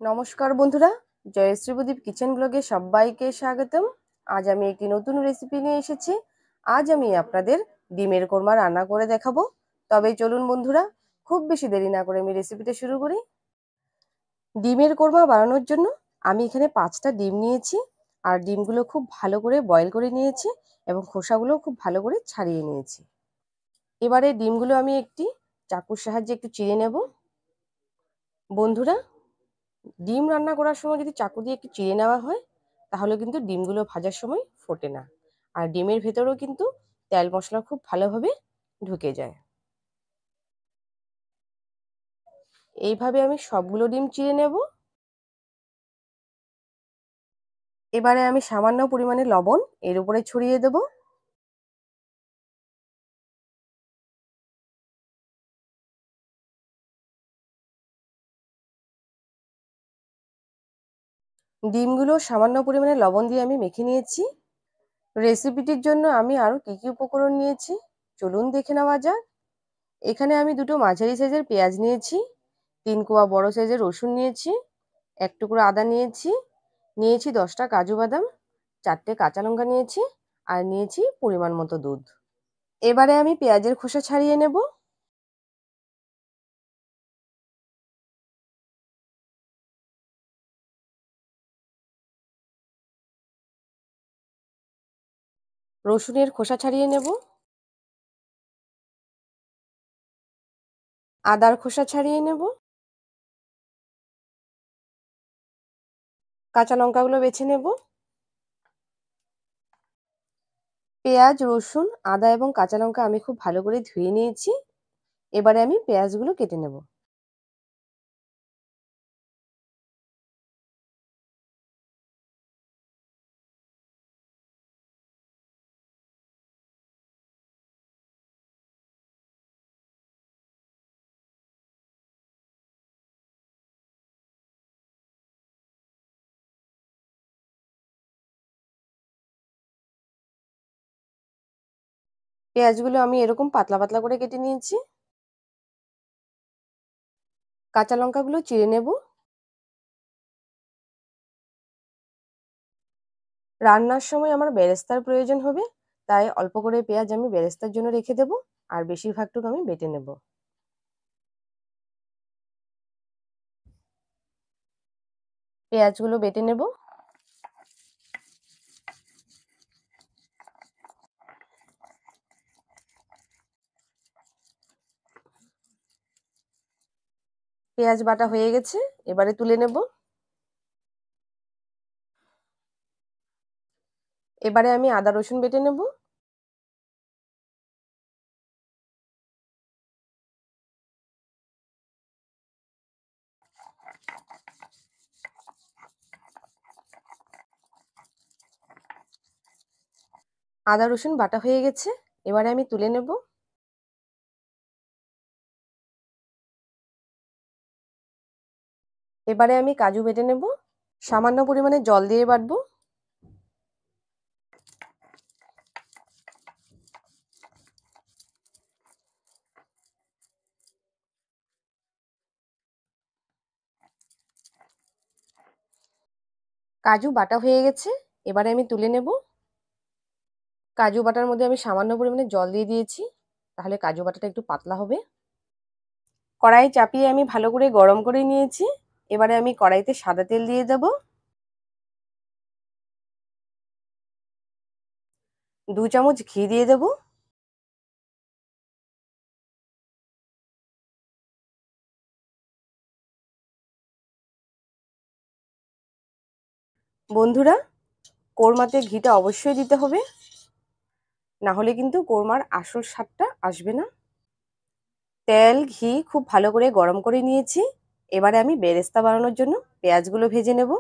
নমস্কার বন্ধুরা, জয়শ্রী প্রদীপ কিচেন ব্লগে সবাইকে স্বাগতম। আজ আমি একটি নতুন রেসিপি নিয়ে এসেছি। আজ আমি আপনাদের ডিমের কোরমা রান্না করে দেখাবো। তবে চলুন বন্ধুরা, খুব বেশি দেরি না করে আমি রেসিপিটা শুরু করি। ডিমের কোরমা বানানোর জন্য আমি এখানে 5টা ডিম নিয়েছি, আর ডিমগুলো খুব ভালো করে বয়েল করে নিয়েছি এবং খোসাগুলো খুব ভালো করে ছাড়িয়ে নিয়েছি। এবারে ডিমগুলো আমি একটি চাকুর সাহায্যে একটু চিড়ে নেব। বন্ধুরা, ডিম রান্না করার সময় যদি চাকু দিয়ে একটু চিড়ে নেওয়া হয়, তাহলে কিন্তু ডিমগুলো ভাজার সময় ফোটে না, আর ডিমের ভেতরেও কিন্তু তেল মশলা খুব ভালোভাবে ঢুকে যায়। এইভাবে আমি সবগুলো ডিম চিড়ে নেব। এবারে আমি সামান্য পরিমাণে লবণ এর উপরে ছড়িয়ে দেব। ডিমগুলো সামান্য পরিমাণে লবণ দিয়ে আমি মেখে নিয়েছি। রেসিপিটির জন্য আমি আরও কি কি উপকরণ নিয়েছি চলুন দেখে নেওয়া যাক। এখানে আমি দুটো মাঝারি সাইজের পেঁয়াজ নিয়েছি, 3 কোয়া বড় সাইজের রসুন নিয়েছি, 1 টুকরো আদা নিয়েছি, নিয়েছি 10টা কাজু বাদাম, 4টে কাঁচা লঙ্কা নিয়েছি, আর নিয়েছি পরিমাণ মতো দুধ। এবারে আমি পেঁয়াজের খোসা ছাড়িয়ে নেব। রসুনের খোসা ছাড়িয়ে নেব। আদার খোসা ছাড়িয়ে নেব। কাঁচা লঙ্কাগুলো বেছে নেব। পেঁয়াজ, রসুন, আদা এবং কাঁচা লঙ্কা আমি খুব ভালো করে ধুয়ে নিয়েছি। এবারে আমি পেঁয়াজগুলো কেটে নেব। পেঁয়াজগুলো আমি এরকম পাতলা পাতলা করে কেটে নিয়েছি। কাঁচা লঙ্কাগুলো চিড়ে নেব। রান্নার সময় আমার বেরেস্তার প্রয়োজন হবে, তাই অল্প করে পেঁয়াজ আমি বেরেস্তার জন্য রেখে দেব, আর বেশিরভাগটুকু আমি বেটে নেব। পেঁয়াজগুলো বেটে নেব। পেঁয়াজ বাটা হয়ে গেছে, এবারে তুলে নেব। এবারে আমি আদা রসুন বেটে নেব। আদা রসুন বাটা হয়ে গেছে, এবারে আমি তুলে নেব। এবারে আমি কাজু বেটে নেব। সামান্য পরিমাণে জল দিয়ে বাটবো। কাজু বাটা হয়ে গেছে, এবারে আমি তুলে নেব। কাজু বাটার মধ্যে আমি সামান্য পরিমাণে জল দিয়ে দিয়েছি, তাহলে কাজু বাটাটা একটু পাতলা হবে। কড়াই চাপিয়ে আমি ভালো করে গরম করে নিয়েছি। এবারে আমি কড়াইতে সাদা তেল দিয়ে দেব। 2 চামচ ঘি দিয়ে দেব। বন্ধুরা, কোরমাতে ঘিটা অবশ্যই দিতে হবে, না হলে কিন্তু কোরমার আসল স্বাদটা আসবে না। তেল ঘি খুব ভালো করে গরম করে নিয়েছি। এবারে আমি বেরেস্তা বানানোর জন্য পেঁয়াজগুলো ভেজে নেব।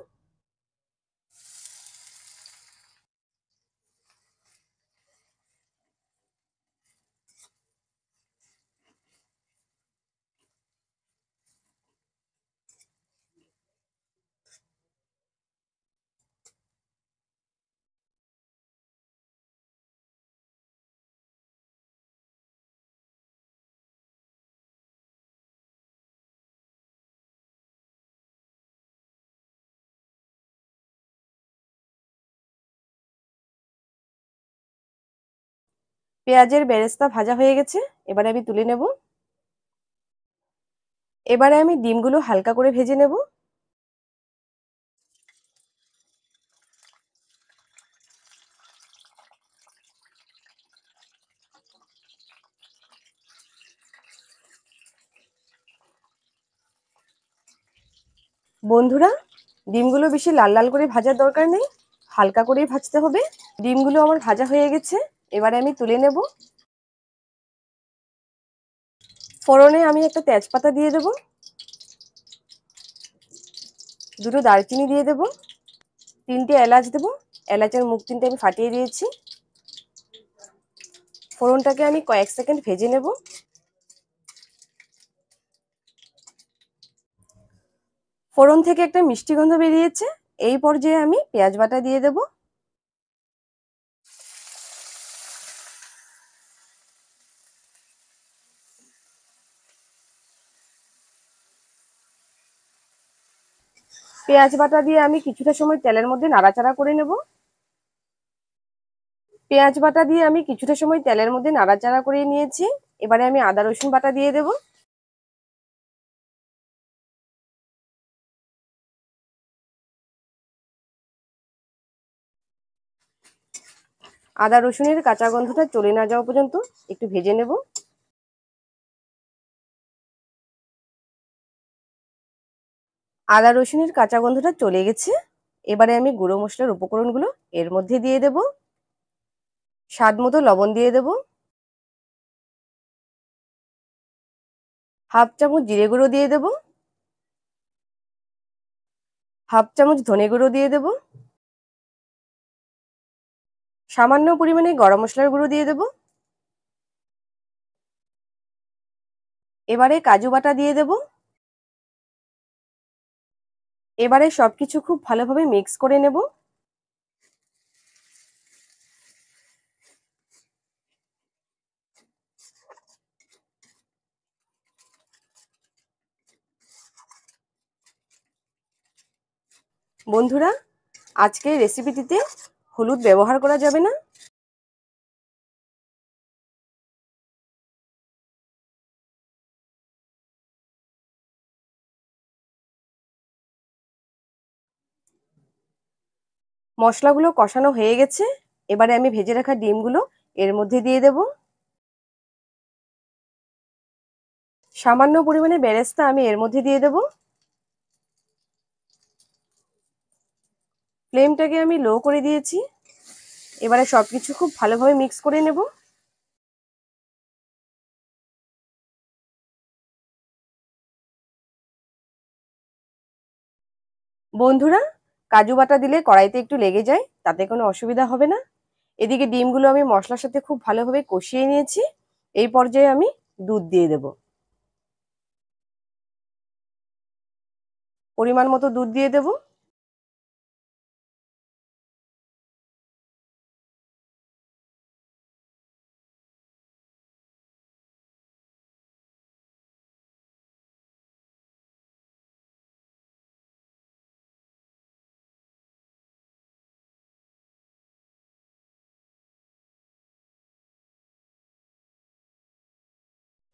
পেঁয়াজের বেরেস্তা ভাজা হয়ে গেছে, এবারে আমি তুলে নেব। এবারে আমি ডিমগুলো হালকা করে ভেজে নেব। বন্ধুরা, ডিমগুলো বেশি লাল লাল করে ভাজার দরকার নেই, হালকা করেই ভাজতে হবে। ডিমগুলো আমার ভাজা হয়ে গেছে, এবারে আমি তুলে নেব। ফোড়নে আমি একটা তেজপাতা দিয়ে দেব, দুটো দারচিনি দিয়ে দেব, 3টে এলাচ দেব। এলাচের মুখ 3টে আমি ফাটিয়ে দিয়েছি। ফোড়নটাকে আমি কয়েক সেকেন্ড ভেজে নেব। ফোড়ন থেকে একটা মিষ্টি গন্ধ বেরিয়েছে, এই পর্যায়ে আমি পেঁয়াজ বাটা দিয়ে দেব। পেঁয়াজ বাটা দিয়ে আমি কিছুটা সময় তেলের মধ্যে নাড়াচাড়া করে নেব। পেঁয়াজ বাটা দিয়ে আমি কিছুটা সময় তেলের মধ্যে নাড়াচাড়া করে নিয়েছি। এবারে আমি আদা রসুন বাটা দিয়ে দেব। আদা রসুনের কাঁচা গন্ধটা চলে না যাওয়া পর্যন্ত একটু ভেজে নেব। আদা রসুনের কাঁচা গন্ধটা চলে গেছে, এবারে আমি গুঁড়ো মশলার উপকরণগুলো এর মধ্যে দিয়ে দেব। স্বাদ মতো লবণ দিয়ে দেব, হাফ চামচ জিরে গুঁড়ো দিয়ে দেব, হাফ চামচ ধনে গুঁড়ো দিয়ে দেব, সামান্য পরিমাণে গরম মশলার গুঁড়ো দিয়ে দেব। এবারে কাজু বাটা দিয়ে দেব। এবারে সবকিছু খুব ভালোভাবে মিক্স করে নেব। বন্ধুরা, আজকের রেসিপিটিতে হলুদ ব্যবহার করা যাবে না। মশলাগুলো কষানো হয়ে গেছে, এবারে আমি ভেজে রাখা ডিমগুলো এর মধ্যে দিয়ে দেব। সামান্য পরিমাণে বেরেস্তা আমি এর মধ্যে দিয়ে দেব। ফ্লেমটাকে আমি লো করে দিয়েছি। এবারে সবকিছু খুব ভালোভাবে মিক্স করে নেব। বন্ধুরা, কাজু বাটা দিলে কড়াইতে একটু লেগে যায়, তাতে কোনো অসুবিধা হবে না। এদিকে ডিমগুলো আমি মশলার সাথে খুব ভালোভাবে কষিয়ে নিয়েছি। এই পর্যায়ে আমি দুধ দিয়ে দেব। পরিমাণ মতো দুধ দিয়ে দেব।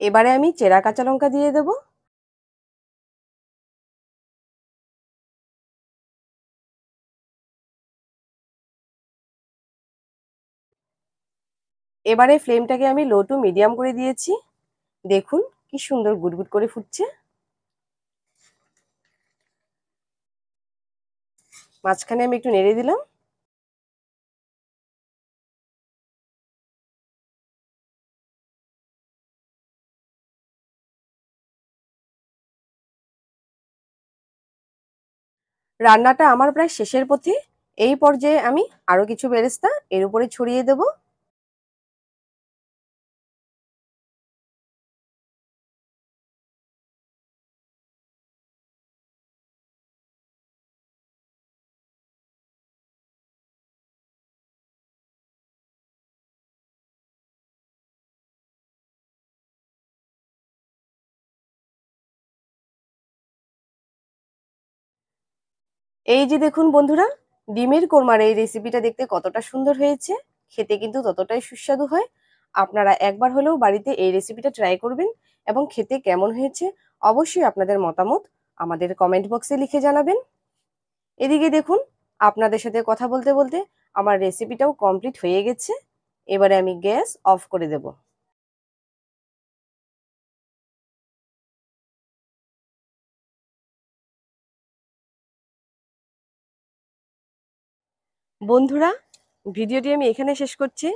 এবারে আমি চেরা কাঁচা লঙ্কা দিয়ে দেব। এবারে ফ্লেমটাকে আমি লো টু মিডিয়াম করে দিয়েছি। দেখুন কি সুন্দর গুটগুট করে ফুটছে। মাঝখানে আমি একটু নেড়ে দিলাম। রান্নাটা আমার প্রায় শেষের পথে। এই পর্যায়ে আমি আরো কিছু বেরেস্তা এর উপরে ছড়িয়ে দেব। এই যে দেখুন বন্ধুরা, ডিমের কোরমার এই রেসিপিটা দেখতে কতটা সুন্দর হয়েছে, খেতে কিন্তু ততটাই সুস্বাদু হয়। আপনারা একবার হলেও বাড়িতে এই রেসিপিটা ট্রাই করবেন এবং খেতে কেমন হয়েছে অবশ্যই আপনাদের মতামত আমাদের কমেন্ট বক্সে লিখে জানাবেন। এদিকে দেখুন, আপনাদের সাথে কথা বলতে বলতে আমার রেসিপিটাও কমপ্লিট হয়ে গেছে। এবারে আমি গ্যাস অফ করে দেব। বন্ধুরা, ভিডিওটি আমি এখানে শেষ করছি।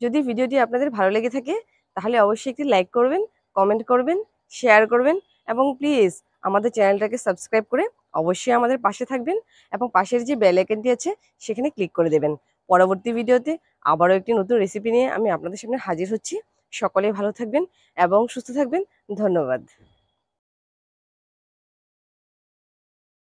যদি ভিডিওটি আপনাদের ভালো লেগে থাকে তাহলে অবশ্যই একটি লাইক করবেন, কমেন্ট করবেন, শেয়ার করবেন এবং প্লিজ আমাদের চ্যানেলটাকে সাবস্ক্রাইব করে অবশ্যই আমাদের পাশে থাকবেন এবং পাশের যে বেল আইকনটি আছে সেখানে ক্লিক করে দেবেন। পরবর্তী ভিডিওতে আবারও একটি নতুন রেসিপি নিয়ে আমি আপনাদের সামনে হাজির হচ্ছি। সকলেই ভালো থাকবেন এবং সুস্থ থাকবেন। ধন্যবাদ।